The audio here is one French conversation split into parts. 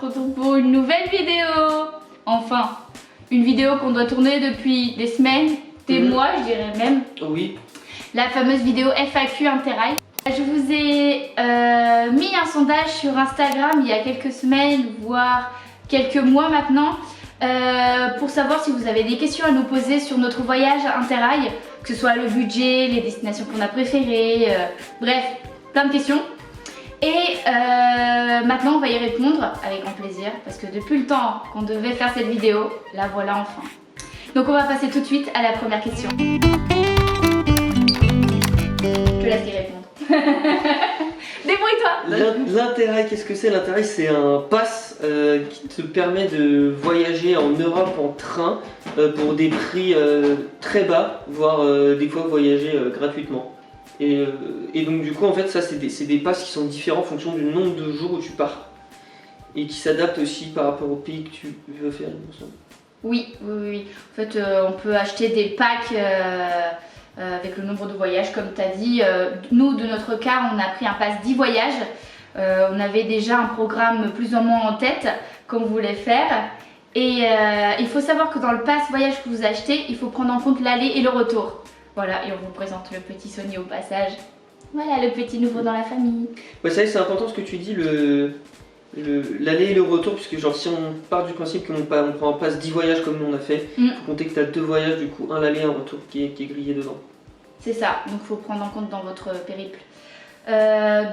retrouve pour une nouvelle vidéo. Enfin, une vidéo qu'on doit tourner depuis des semaines, des mois je dirais même. Oui. La fameuse vidéo FAQ Interrail. Je vous ai mis un sondage sur Instagram il y a quelques semaines, voire quelques mois maintenant, pour savoir si vous avez des questions à nous poser sur notre voyage Interrail, que ce soit le budget, les destinations qu'on a préférées, bref, plein de questions. Et maintenant on va y répondre avec grand plaisir, parce que depuis le temps qu'on devait faire cette vidéo, la voilà enfin. Donc on va passer tout de suite à la première question. Je te laisse y répondre. Débrouille-toi. L'Interrail, qu'est-ce que c'est? L'Interrail, c'est un pass qui te permet de voyager en Europe en train pour des prix très bas, voire des fois voyager gratuitement. Et donc du coup en fait ça c'est des passes qui sont différents en fonction du nombre de jours où tu pars. Et qui s'adaptent aussi par rapport au pays que tu veux faire, il me semble. Oui. En fait on peut acheter des packs avec le nombre de voyages comme tu as dit. Nous de notre cas on a pris un pass 10 voyages. On avait déjà un programme plus ou moins en tête qu'on voulait faire. Et il faut savoir que dans le pass voyage que vous achetez, il faut prendre en compte l'aller et le retour. Voilà, et on vous présente le petit Sony au passage. Voilà, le petit nouveau dans la famille. Ouais, c'est important ce que tu dis, l'aller et le retour, puisque genre si on part du principe qu'on prend un pass 10 voyages comme nous on a fait, faut compter que tu as 2 voyages, du coup un l'aller et un retour qui est grillé dedans. C'est ça, donc il faut prendre en compte dans votre périple.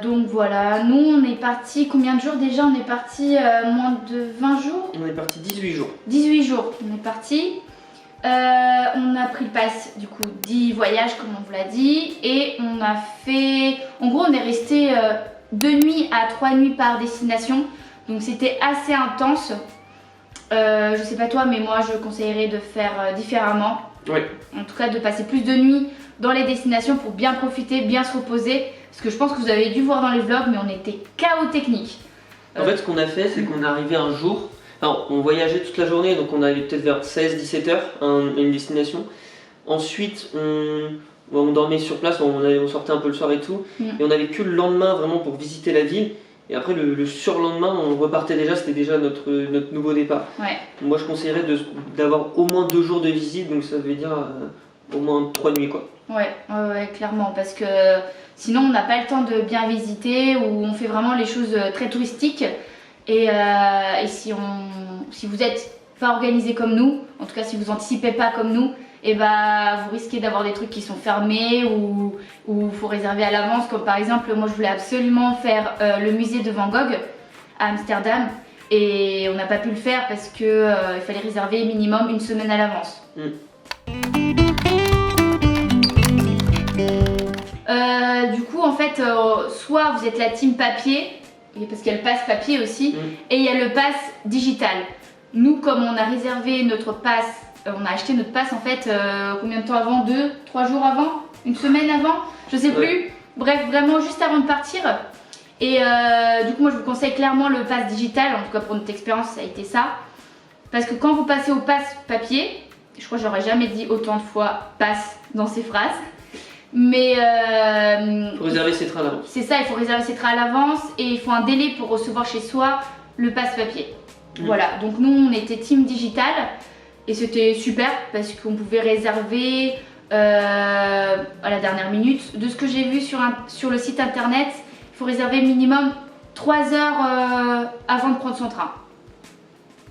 Donc voilà, nous on est parti combien de jours déjà? On est parti moins de 20 jours. On est parti 18 jours. 18 jours, on est parti. On a pris le pass du coup 10 voyages comme on vous l'a dit. Et on a fait, en gros on est resté 2 nuits à 3 nuits par destination. Donc c'était assez intense. Je sais pas toi mais moi je conseillerais de faire différemment. Ouais. En tout cas de passer plus de nuits dans les destinations pour bien profiter, bien se reposer. Parce que je pense que vous avez dû voir dans les vlogs mais on était KO technique. En fait ce qu'on a fait c'est qu'on est arrivé un jour. Alors, on voyageait toute la journée, donc on allait peut-être vers 16-17 heures à une destination. Ensuite, on dormait sur place, on sortait un peu le soir et tout. Et on avait que le lendemain vraiment pour visiter la ville. Et après, le surlendemain, on repartait déjà, c'était déjà notre nouveau départ. Ouais. Moi, je conseillerais d'avoir au moins 2 jours de visite, donc ça veut dire au moins 3 nuits, quoi. Ouais, clairement, parce que sinon, on n'a pas le temps de bien visiter, ou on fait vraiment les choses très touristiques. Et si vous n'êtes pas organisé comme nous, en tout cas si vous anticipez pas comme nous, et vous risquez d'avoir des trucs qui sont fermés ou il faut réserver à l'avance. Comme par exemple, moi je voulais absolument faire le musée de Van Gogh à Amsterdam et on n'a pas pu le faire parce que il fallait réserver minimum 1 semaine à l'avance. Du coup en fait, soit vous êtes la team papier, parce qu'il y a le pass papier aussi, et il y a le pass digital. Nous, comme on a réservé notre pass, on a acheté notre pass en fait combien de temps avant? 2-3 jours avant? 1 semaine avant? Je sais plus. Bref, vraiment juste avant de partir. Et du coup, moi je vous conseille clairement le pass digital, en tout cas pour notre expérience, ça a été ça. Parce que quand vous passez au pass papier, je crois que j'aurais jamais dit autant de fois pass dans ces phrases. Mais il faut réserver ses trains à l'avance. C'est ça, il faut réserver ses trains à l'avance et il faut un délai pour recevoir chez soi le passe-papier. Voilà, donc nous on était team digital et c'était super parce qu'on pouvait réserver à la dernière minute. De ce que j'ai vu sur le site internet, il faut réserver minimum 3 heures avant de prendre son train.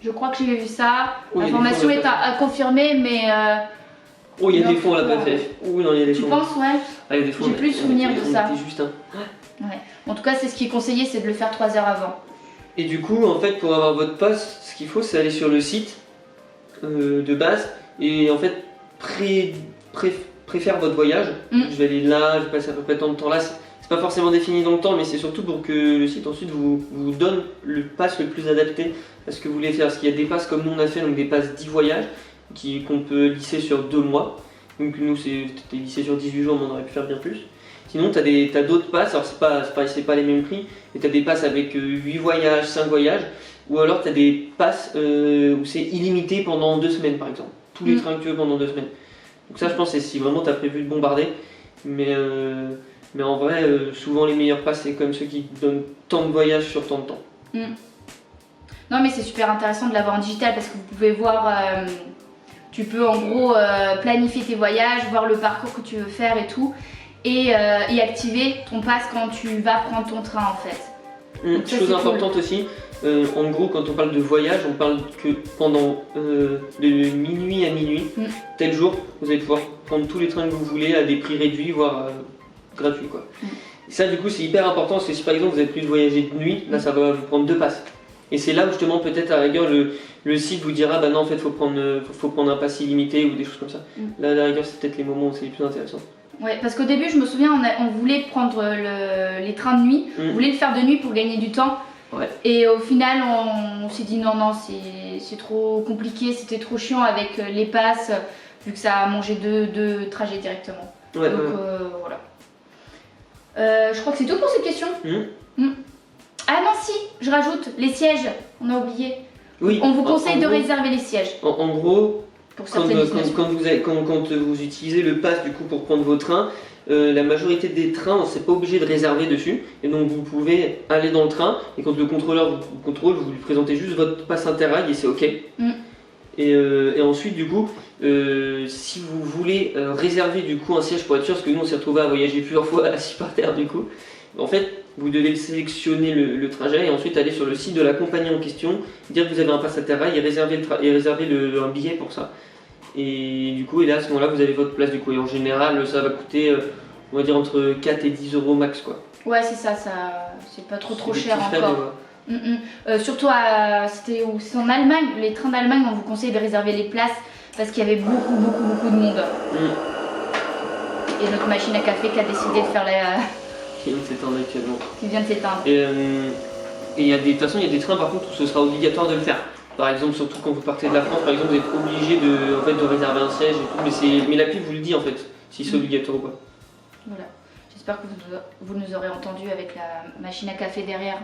Je crois que j'ai vu ça. L'information est à confirmer, mais... Oh, il y a des fois on l'a pas fait. Oui, non, il y a des fois. Tu penses, ouais. J'ai plus souvenir de ça. Juste Ouais. En tout cas, c'est ce qui est conseillé, c'est de le faire 3 heures avant. Et du coup, en fait, pour avoir votre pass, ce qu'il faut, c'est aller sur le site de base et en fait préfère votre voyage. Je vais aller là, je vais passer à peu près tant de temps là. C'est pas forcément défini dans le temps, mais c'est surtout pour que le site ensuite vous donne le pass le plus adapté à ce que vous voulez faire. Parce qu'il y a des passes comme nous on a fait, donc des passes 10 voyages qu'on peut lisser sur 2 mois. Donc nous c'était lissé sur 18 jours, mais on aurait pu faire bien plus. Sinon t'as d'autres passes, alors c'est pas les mêmes prix, mais t'as des passes avec 8 voyages, 5 voyages, ou alors t'as des passes où c'est illimité pendant 2 semaines par exemple. Tous les trains que tu veux pendant 2 semaines. Donc ça je pense c'est si vraiment t'as prévu de bombarder. Mais en vrai, souvent les meilleurs passes c'est comme ceux qui donnent tant de voyages sur tant de temps. Non mais c'est super intéressant de l'avoir en digital parce que vous pouvez voir, tu peux en gros planifier tes voyages, voir le parcours que tu veux faire et tout, et activer ton pass quand tu vas prendre ton train en fait. Donc, chose importante aussi, en gros quand on parle de voyage, on parle que pendant de minuit à minuit, tel jour, vous allez pouvoir prendre tous les trains que vous voulez à des prix réduits, voire gratuits quoi. Et ça du coup c'est hyper important parce que si par exemple vous avez prévu de voyager de nuit, là ça va vous prendre 2 passes. Et c'est là où justement peut-être à la rigueur le site vous dira bah non en fait faut prendre un pass illimité ou des choses comme ça. Là à la rigueur c'est peut-être les moments où c'est les plus intéressant. Ouais, parce qu'au début je me souviens on voulait prendre les trains de nuit, on voulait le faire de nuit pour gagner du temps. Ouais. Et au final on s'est dit non c'est trop compliqué, c'était trop chiant avec les passes vu que ça a mangé deux trajets directement. Ouais, donc voilà. Je crois que c'est tout pour cette question. Ah non si, je rajoute les sièges, on a oublié. Oui, on vous conseille de réserver les sièges. En gros, pour quand vous utilisez le pass du coup pour prendre vos trains, la majorité des trains, on n'est pas obligé de réserver dessus. Et donc vous pouvez aller dans le train et quand le contrôleur vous contrôle, vous lui présentez juste votre pass Interrail et c'est ok. Et ensuite du coup, si vous voulez réserver du coup un siège pour être sûr, parce que nous on s'est retrouvé à voyager plusieurs fois assis par terre du coup, en fait vous devez sélectionner le trajet et ensuite aller sur le site de la compagnie en question, dire que vous avez un pass Interrail et réserver un billet pour ça. Et du coup, à ce moment-là, vous avez votre place du coup. Et en général, ça va coûter, on va dire, entre 4 et 10 euros max quoi. Ouais, c'est ça c'est pas trop cher encore. Surtout c'était en Allemagne, les trains d'Allemagne, on vous conseille de réserver les places parce qu'il y avait beaucoup de monde. Et notre machine à café qui a décidé de faire qui vient de s'éteindre actuellement. Qui vient de s'éteindre. Et de toute façon, il y a des trains par contre où ce sera obligatoire de le faire. Par exemple, surtout quand vous partez de la France, par exemple, vous êtes obligé de réserver un siège et tout. Mais la pub vous le dit en fait, si c'est obligatoire ou pas. Voilà. J'espère que vous nous aurez entendu avec la machine à café derrière.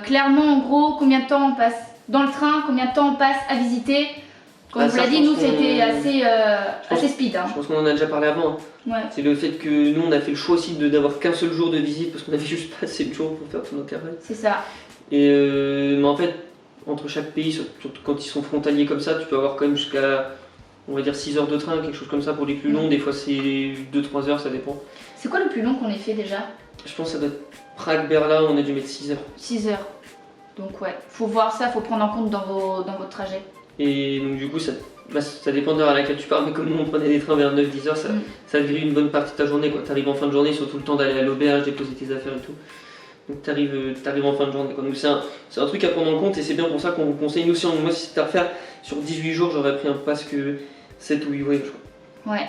Clairement, en gros, combien de temps on passe dans le train, combien de temps on passe à visiter. Comme on vous l'a dit, nous c'était assez speed. Je pense qu'on en a déjà parlé avant. Ouais. C'est le fait que nous on a fait le choix aussi d'avoir qu'un seul jour de visite parce qu'on avait juste pas assez de jours pour faire tout l'Interrail. C'est ça. Et mais en fait, entre chaque pays, surtout quand ils sont frontaliers comme ça, tu peux avoir quand même jusqu'à, on va dire 6 heures de train, quelque chose comme ça pour les plus longs. Des fois c'est 2-3 heures, ça dépend. C'est quoi le plus long qu'on ait fait déjà? Je pense que ça doit être Prague-Berlin, on a dû mettre 6 heures. 6 heures. Donc ouais, faut voir ça, faut prendre en compte dans votre trajet. Et donc du coup ça dépend de l'heure à laquelle tu pars, mais comme nous on prenait des trains vers 9-10 heures, ça grille une bonne partie de ta journée quoi. T'arrives en fin de journée, surtout le temps d'aller à l'auberge, déposer tes affaires et tout. Donc t'arrives en fin de journée quoi. Donc c'est un truc à prendre en compte et c'est bien pour ça qu'on vous conseille. Nous aussi, moi si c'était à refaire sur 18 jours, j'aurais pris un pass que 7 ou 8 voyages quoi. Ouais,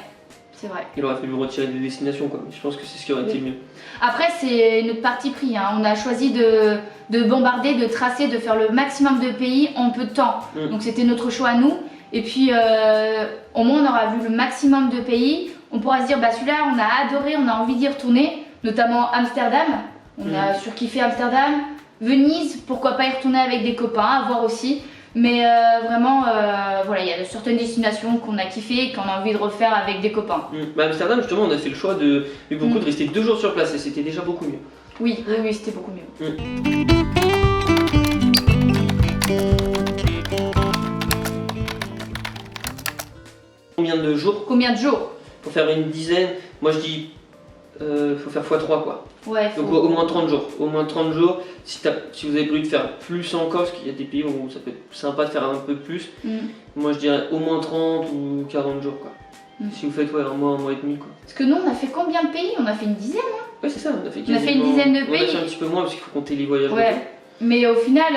c'est vrai. Il aurait fallu retirer des destinations quoi, mais je pense que c'est ce qui aurait été le mieux. Après c'est notre parti pris, hein. On a choisi de bombarder, de tracer, de faire le maximum de pays en peu de temps. Donc c'était notre choix à nous. Et puis au moins on aura vu le maximum de pays. On pourra se dire bah celui-là on a adoré, on a envie d'y retourner, notamment Amsterdam. On a surkiffé Amsterdam, Venise, pourquoi pas y retourner avec des copains, à voir aussi. Mais vraiment, voilà, il y a certaines destinations qu'on a kiffé et qu'on a envie de refaire avec des copains. Bah Amsterdam, justement, on a fait le choix de rester 2 jours sur place et c'était déjà beaucoup mieux. Oui, c'était beaucoup mieux. Combien de jours? Pour faire une dizaine, moi je dis faut faire x3 quoi. Ouais, donc au moins 30 jours. Au moins 30 jours, si vous avez prévu de faire plus encore, parce qu'il y a des pays où ça peut être sympa de faire un peu plus, moi je dirais au moins 30 ou 40 jours quoi. Si vous faites un mois et demi quoi. Parce que nous on a fait combien de pays? On a fait une dizaine hein? Ouais c'est ça, on a fait une dizaine de pays. On a fait un petit peu moins parce qu'il faut compter les voyages. Ouais. Mais au final,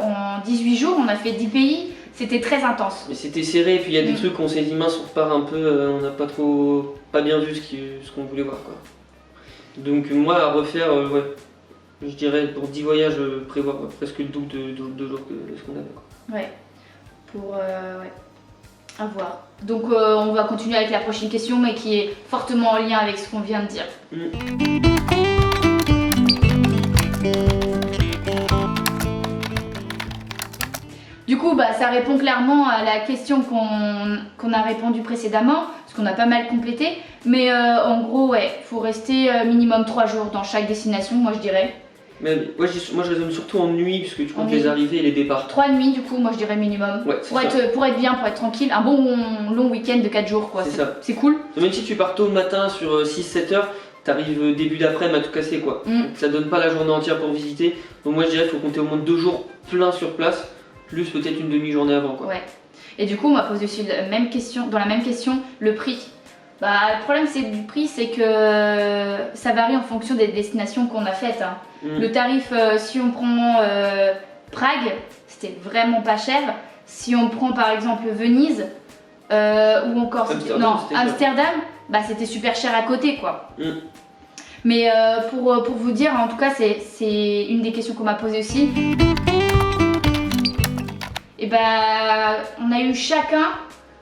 en 18 jours, on a fait 10 pays. C'était très intense. Mais c'était serré, et puis il y a des trucs où on s'est dit mince, on repart un peu, on n'a pas bien vu ce qu'on voulait voir quoi. Donc moi à refaire, ouais, je dirais pour 10 voyages, prévoir presque le double de jours que ce qu'on avait quoi. Ouais, ouais, à voir. Donc on va continuer avec la prochaine question, mais qui est fortement en lien avec ce qu'on vient de dire. Du coup, ça répond clairement à la question qu'on a répondu précédemment. Parce qu'on a pas mal complété. Mais en gros, ouais, faut rester minimum 3 jours dans chaque destination, moi je dirais. Mais moi je raisonne surtout en nuit, puisque tu comptes les arrivées et les départs. 3 nuits du coup, moi je dirais minimum. Ouais, pour être bien, pour être tranquille, un bon long week-end de 4 jours quoi. C'est cool. Même si tu pars tôt le matin sur 6-7 heures, t'arrives début d'après-midi à tout casser quoi. Donc, ça donne pas la journée entière pour visiter. Donc moi je dirais qu'il faut compter au moins 2 jours pleins sur place, plus peut-être une demi-journée avant quoi. Ouais. Et du coup on m'a posé aussi dans la même question, le prix. Bah, le problème du prix, c'est que ça varie en fonction des destinations qu'on a faites. Hein. Le tarif, si on prend Prague, c'était vraiment pas cher. Si on prend par exemple Venise ou encore Amsterdam, bah, c'était super cher à côté quoi. Mais pour vous dire, en tout cas, c'est une des questions qu'on m'a posées aussi. Et bah, on a eu chacun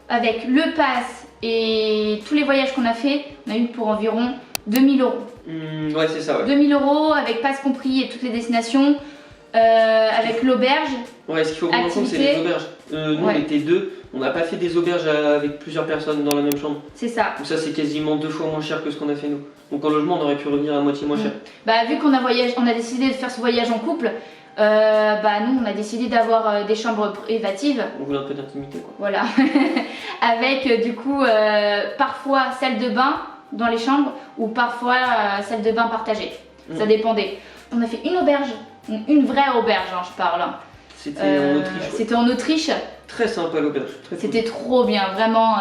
avec le pass et tous les voyages qu'on a fait, on a eu pour environ 2000 €. Ouais, c'est ça, ouais. 2000 € avec passe compris et toutes les destinations, avec l'auberge. Ouais, ce qu'il faut prendre en compte, c'est les auberges. Nous, on était 2, on n'a pas fait des auberges avec plusieurs personnes dans la même chambre. C'est ça. Donc ça, c'est quasiment 2 fois moins cher que ce qu'on a fait nous. Donc en logement, on aurait pu revenir à moitié moins cher. Bah, vu qu'on a décidé de faire ce voyage en couple, bah nous on a décidé d'avoir des chambres privatives. On voulait un peu d'intimité quoi. Voilà. Avec du coup parfois salle de bain dans les chambres ou parfois salle de bain partagée. Ça dépendait. On a fait une auberge, une vraie auberge hein, je parle. C'était en Autriche. Ouais. C'était en Autriche. Très sympa l'auberge. C'était trop bien, vraiment.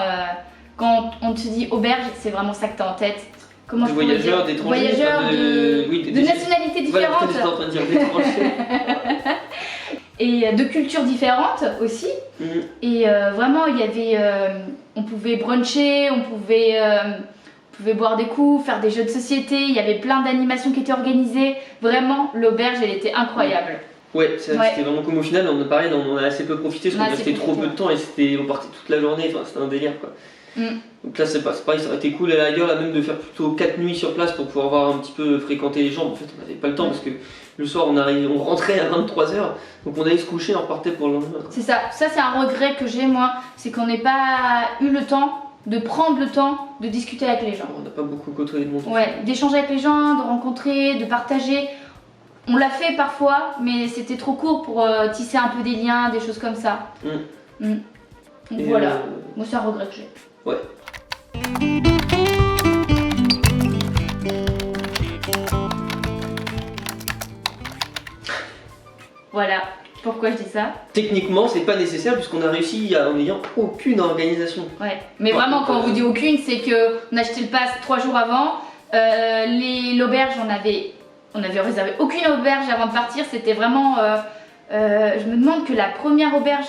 Quand on te dit auberge, c'est vraiment ça que t'as en tête. Comment des voyageurs, d'étrangers, voyageurs de nationalités différentes. Voilà, en train de dire d'étrangers. Et de cultures différentes aussi. Et vraiment, il y avait, on pouvait bruncher, on pouvait boire des coups, faire des jeux de société. Il y avait plein d'animations qui étaient organisées. Vraiment, l'auberge, elle était incroyable. Ouais, c'était vraiment comme au final. On en a assez peu profité parce qu'on restait trop peu de temps et on partait toute la journée. Enfin, c'était un délire quoi. Donc là c'est pareil, ça aurait été cool à la rigueur là même de faire plutôt 4 nuits sur place pour pouvoir voir un petit peu fréquenter les gens. En fait on n'avait pas le temps parce que le soir on rentrait à 23 h, donc on allait se coucher et on repartait pour le lendemain. C'est ça c'est un regret que j'ai moi, c'est qu'on n'ait pas eu le temps de prendre le temps de discuter avec les gens. On n'a pas beaucoup côtoyé de monde. Ouais, d'échanger avec les gens, de rencontrer, de partager. On l'a fait parfois, mais c'était trop court pour tisser un peu des liens, des choses comme ça. Donc voilà, moi c'est un regret que j'ai. Ouais. Voilà, pourquoi je dis ça? Techniquement, c'est pas nécessaire puisqu'on a réussi en n'ayant aucune organisation. Ouais, mais vraiment, quand on vous dit aucune, c'est qu'on a acheté le pass 3 jours avant. L'auberge, on avait réservé aucune auberge avant de partir. C'était vraiment. Je me demande que la première auberge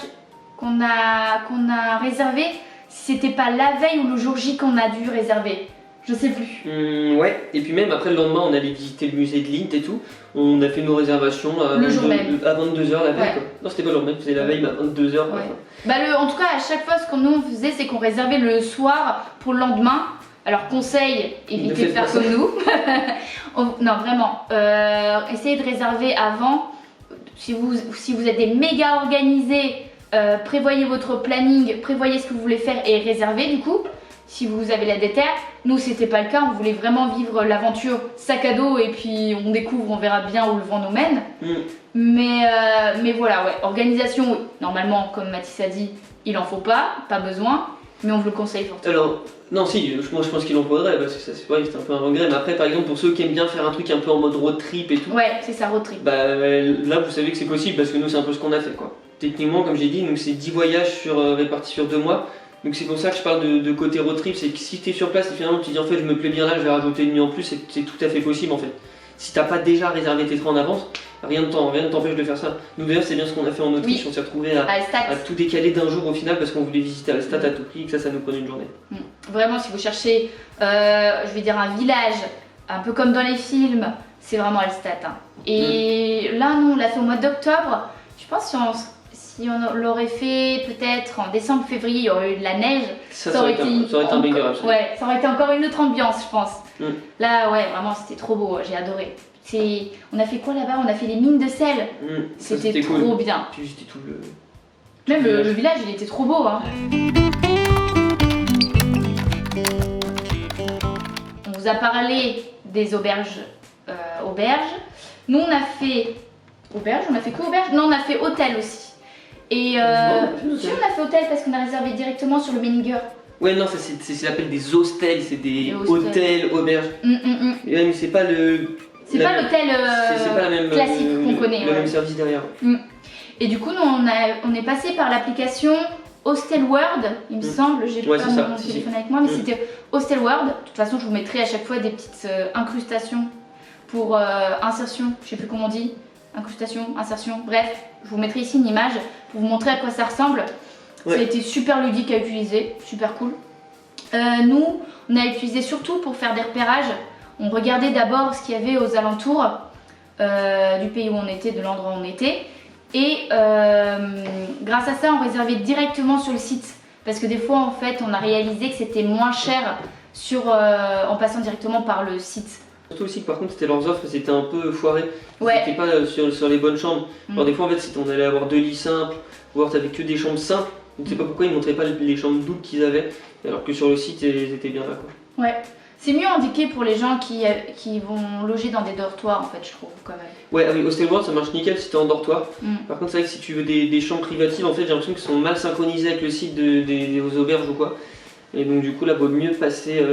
qu'on a réservée, c'était pas la veille ou le jour J qu'on a dû réserver. Je sais plus. Ouais, et puis même après le lendemain, on allait visiter le musée de Lindt et tout. On a fait nos réservations à 22 h la veille. Quoi. Non, c'était pas le jour même, c'était la veille, mais à 22 h. Ouais. Bah, en tout cas, à chaque fois, ce qu'on nous faisait, c'est qu'on réservait le soir pour le lendemain. Alors, conseil, évitez de faire comme nous. Non, vraiment, essayez de réserver avant. Si vous êtes des méga organisés, prévoyez votre planning, prévoyez ce que vous voulez faire et réservez du coup. Si vous avez la déterre, nous c'était pas le cas, on voulait vraiment vivre l'aventure sac à dos et puis on découvre, on verra bien où le vent nous mène. Mais voilà, ouais, organisation, oui. Normalement, comme Mathis a dit, il en faut pas besoin, mais on vous le conseille fortement. Alors, non, si, moi je pense qu'il en faudrait, parce que ça c'est vrai, c'était un peu un regret, mais après par exemple pour ceux qui aiment bien faire un truc un peu en mode road trip et tout. Ouais, c'est ça, road trip. Bah là vous savez que c'est possible parce que nous c'est un peu ce qu'on a fait quoi. Techniquement, comme j'ai dit, donc c'est 10 voyages répartis sur 2 mois. Donc c'est pour ça que je parle de côté road trip, c'est que si tu es sur place et finalement tu te dis en fait je me plais bien là, je vais rajouter une nuit en plus, c'est tout à fait possible en fait. Si t'as pas déjà réservé tes trains en avance, rien ne t'empêche de faire ça. Nous d'ailleurs c'est bien ce qu'on a fait en Autriche, on s'est retrouvé à tout décaler d'un jour au final parce qu'on voulait visiter Allstatt à tout prix et que ça nous prenait une journée. Vraiment si vous cherchez, je vais dire un village, un peu comme dans les films, c'est vraiment Allstatt. Hein. Et là nous on l'a fait au mois d'octobre, je pense si on l'aurait fait peut-être en décembre, février, il y aurait eu de la neige. Ça aurait été un banger. Ouais, ça aurait été encore une autre ambiance, je pense. Là, ouais, vraiment, c'était trop beau, j'ai adoré. On a fait quoi là-bas? On a fait les mines de sel. C'était trop cool. Bien. Puis c'était tout le... Même le village, il était trop beau. Hein. vous a parlé des auberges. Nous, on a fait auberge, on a fait que auberge. Non, on a fait hôtel aussi. Et si on a fait hôtel parce qu'on a réservé directement sur le Menninger. Ouais, non, ça c'est l'appel des hostels, c'est des hôtels, auberges. Ouais, mais c'est pas le. C'est pas l'hôtel c'est pas la même, classique qu'on connaît. Le même service derrière. Et du coup, nous, on est passé par l'application Hostelworld, il me semble. J'ai pas mon téléphone avec moi, mais c'était Hostelworld. De toute façon, je vous mettrai à chaque fois des petites incrustations pour insertion. Je sais plus comment on dit. Incrustation, insertion, bref, je vous mettrai ici une image pour vous montrer à quoi ça ressemble. Ça a été super ludique à utiliser, super cool. Nous, on a utilisé surtout pour faire des repérages. On regardait d'abord ce qu'il y avait aux alentours du pays où on était, de l'endroit où on était. Et grâce à ça, on réservait directement sur le site. Parce que des fois, en fait, on a réalisé que c'était moins cher en passant directement par le site. Surtout aussi que par contre c'était leurs offres, c'était un peu foiré. Ouais. C'était pas sur les bonnes chambres. Alors des fois en fait si on allait avoir 2 lits simples, ou alors t'avais que des chambres simples, je ne sais pas pourquoi ils montraient pas les chambres doubles qu'ils avaient, alors que sur le site ils étaient bien là quoi. Ouais. C'est mieux indiqué pour les gens qui vont loger dans des dortoirs en fait je trouve quand même. Ouais, avec Hostelworld ça marche nickel si t'es en dortoir. Par contre c'est vrai que si tu veux des chambres privatives en fait j'ai l'impression qu'ils sont mal synchronisés avec le site des auberges ou quoi. Et donc du coup là vaut mieux passer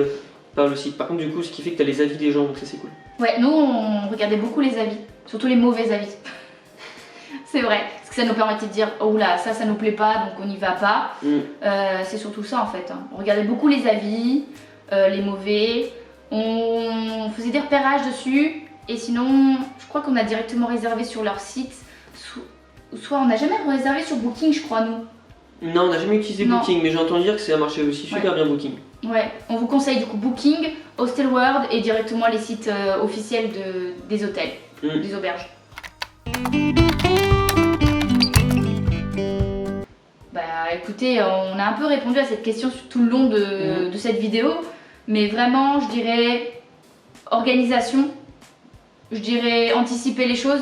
par le site. Par contre, du coup, ce qui fait que tu as les avis des gens, donc ça c'est cool. Ouais, nous on regardait beaucoup les avis, surtout les mauvais avis. C'est vrai, parce que ça nous permettait de dire oh là, ça nous plaît pas, donc on n'y va pas. C'est surtout ça en fait. On regardait beaucoup les avis, les mauvais, on faisait des repérages dessus, et sinon, je crois qu'on a directement réservé sur leur site, soit on n'a jamais réservé sur Booking, je crois, nous. Non, on n'a jamais utilisé Booking, mais j'ai entendu dire que ça a marché aussi super bien Booking. Ouais, on vous conseille du coup Booking, Hostelworld et directement les sites officiels des hôtels, des auberges. Bah écoutez, on a un peu répondu à cette question tout le long de cette vidéo, mais vraiment je dirais organisation, je dirais anticiper les choses.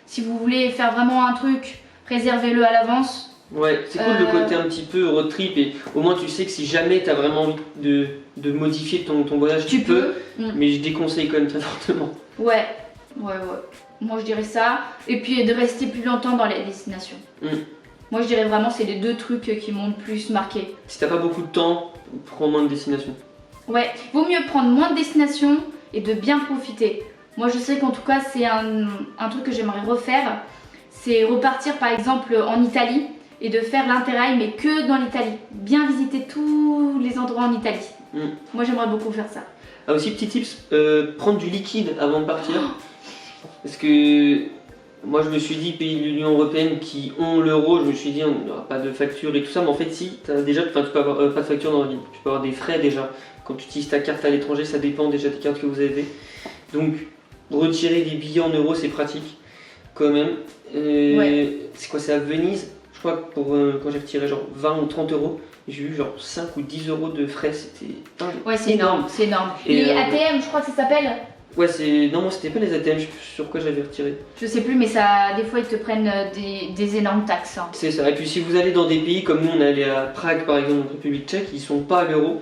Si vous voulez faire vraiment un truc, réservez-le à l'avance. Ouais, c'est cool le côté un petit peu road trip et au moins tu sais que si jamais tu as vraiment envie de modifier ton voyage, tu peux. Mais je déconseille quand même très fortement. Ouais. Moi je dirais ça. Et puis de rester plus longtemps dans les destinations. Moi je dirais vraiment c'est les deux trucs qui m'ont le plus marqué. Si t'as pas beaucoup de temps, prends moins de destinations. Ouais, vaut mieux prendre moins de destinations et de bien profiter. Moi je sais qu'en tout cas c'est un truc que j'aimerais refaire. C'est repartir par exemple en Italie. Et de faire l'Interrail mais que dans l'Italie. Bien visiter tous les endroits en Italie. Moi j'aimerais beaucoup faire ça. Ah aussi petit tips, prendre du liquide avant de partir. Parce que moi je me suis dit pays de l'Union Européenne qui ont l'euro, je me suis dit on n'aura pas de facture et tout ça. Mais en fait si, tu peux avoir pas de facture dans la ville. Tu peux avoir des frais déjà. Quand tu utilises ta carte à l'étranger, ça dépend déjà des cartes que vous avez. Donc retirer des billets en euros c'est pratique quand même. C'est quoi, c'est à Venise? Je crois que quand j'ai retiré genre 20 ou 30 euros, j'ai eu genre 5 ou 10 euros de frais, c'était ouais, c'est énorme, c'est énorme. Et les ATM, je crois que ça s'appelle. Ouais, non, moi c'était pas les ATM, je sais plus sur quoi j'avais retiré. Je sais plus, mais ça, des fois ils te prennent des énormes taxes. Hein. C'est ça, et puis si vous allez dans des pays comme nous, on est allé à Prague par exemple, en République tchèque, ils sont pas à l'euro.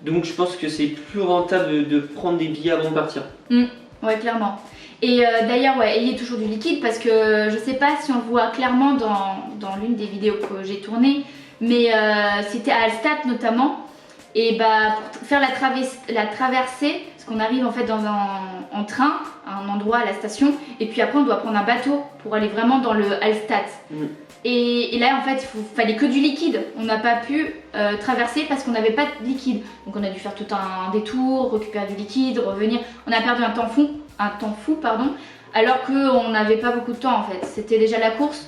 Donc je pense que c'est plus rentable de prendre des billets avant de partir. Ouais, clairement. Et d'ailleurs, ayez toujours du liquide parce que je sais pas si on le voit clairement dans l'une des vidéos que j'ai tournées, mais c'était à Alstad notamment. Et bah, pour faire la traversée, parce qu'on arrive en fait en train à un endroit à la station, et puis après on doit prendre un bateau pour aller vraiment dans le Alstad. Et là en fait il fallait que du liquide, on n'a pas pu traverser parce qu'on n'avait pas de liquide. Donc on a dû faire tout un détour, récupérer du liquide, revenir. On a perdu un temps fou, alors qu'on n'avait pas beaucoup de temps en fait. C'était déjà la course.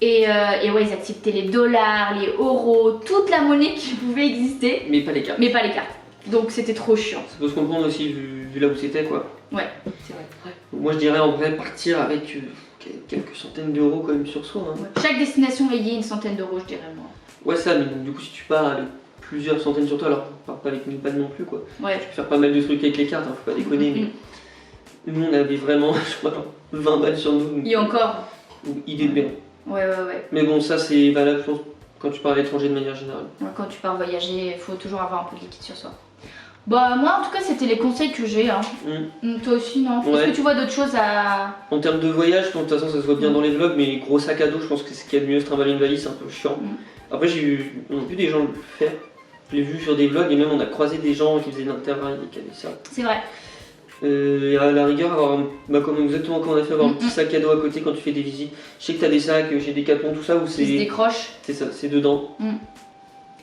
Et ouais, ils acceptaient les dollars, les euros, toute la monnaie qui pouvait exister. Mais pas les cartes. Donc c'était trop chiant. Ça peut se comprendre aussi vu là où c'était quoi. Ouais, c'est vrai. Donc, moi je dirais en vrai partir avec quelques centaines d'euros quand même sur soi. Hein. Ouais. Chaque destination ayait une centaine d'euros, je dirais moi. Ouais ça, mais donc, du coup si tu pars avec plusieurs centaines sur toi, alors pars pas avec 1000 balles non plus quoi. Ouais. Tu peux faire pas mal de trucs avec les cartes, hein, faut pas déconner. Mais nous on avait vraiment, je crois, 20 balles sur nous. Et encore. Idée de bien. Ouais. Mais bon, ça c'est valable, je pense, quand tu pars à l'étranger de manière générale. Ouais, quand tu pars voyager, il faut toujours avoir un peu de liquide sur soi. Bah moi en tout cas c'était les conseils que j'ai. Hein. Toi aussi non? Ouais. Est-ce que tu vois d'autres choses à... En termes de voyage, de toute façon ça se voit bien dans les vlogs, mais gros sac à dos, je pense que c'est ce qu'il y a de mieux, se trimballer une valise, c'est un peu chiant. Après on a vu des gens le faire, je l'ai vu sur des vlogs et même on a croisé des gens qui faisaient de l'intervalle et qui avaient ça. C'est vrai. Et à la rigueur, avoir exactement comme on a fait, avoir un petit sac à dos à côté quand tu fais des visites. Je sais que t'as des sacs chez Decathlon, tout ça, où c'est... Qui se décroche. C'est ça, c'est dedans.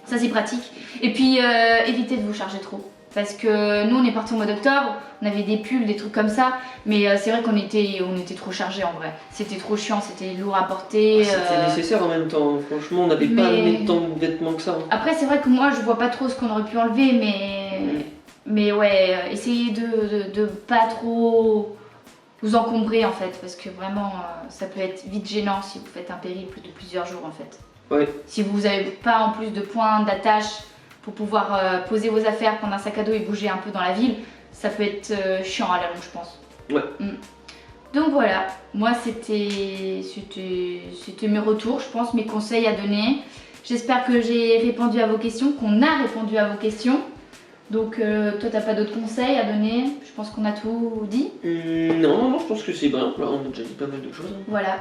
Ça c'est pratique. Et puis évitez de vous charger trop. Parce que nous on est parti au mois d'octobre, on avait des pulls, des trucs comme ça, mais c'est vrai qu'on était trop chargés en vrai. C'était trop chiant, c'était lourd à porter. C'était nécessaire en même temps, franchement on n'avait pas amené tant de vêtements que ça. Après c'est vrai que moi je vois pas trop ce qu'on aurait pu enlever, mais ouais, essayez de pas trop vous encombrer en fait, parce que vraiment ça peut être vite gênant si vous faites un périple de plusieurs jours en fait. Ouais. Si vous n'avez pas en plus de points d'attache pour pouvoir poser vos affaires, prendre un sac à dos et bouger un peu dans la ville, ça peut être chiant à la longue, je pense. Ouais. Donc voilà, moi c'était mes retours, je pense, mes conseils à donner. J'espère que j'ai répondu à vos questions, qu'on a répondu à vos questions. Donc toi t'as pas d'autres conseils à donner? Je pense qu'on a tout dit. Non, je pense que c'est bien, là, on a déjà dit pas mal de choses. Voilà.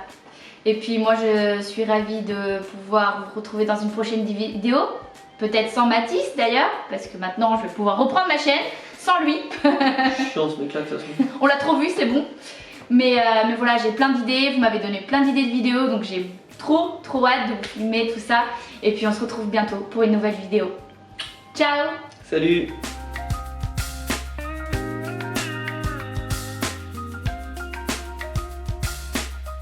Et puis moi je suis ravie de pouvoir vous retrouver dans une prochaine vidéo. Peut-être sans Mathis d'ailleurs, parce que maintenant je vais pouvoir reprendre ma chaîne sans lui. Chiant ce mec là de toute façon. On l'a trop vu, c'est bon. Mais voilà, j'ai plein d'idées, vous m'avez donné plein d'idées de vidéos, donc j'ai trop hâte de vous filmer tout ça. Et puis on se retrouve bientôt pour une nouvelle vidéo. Ciao! Salut!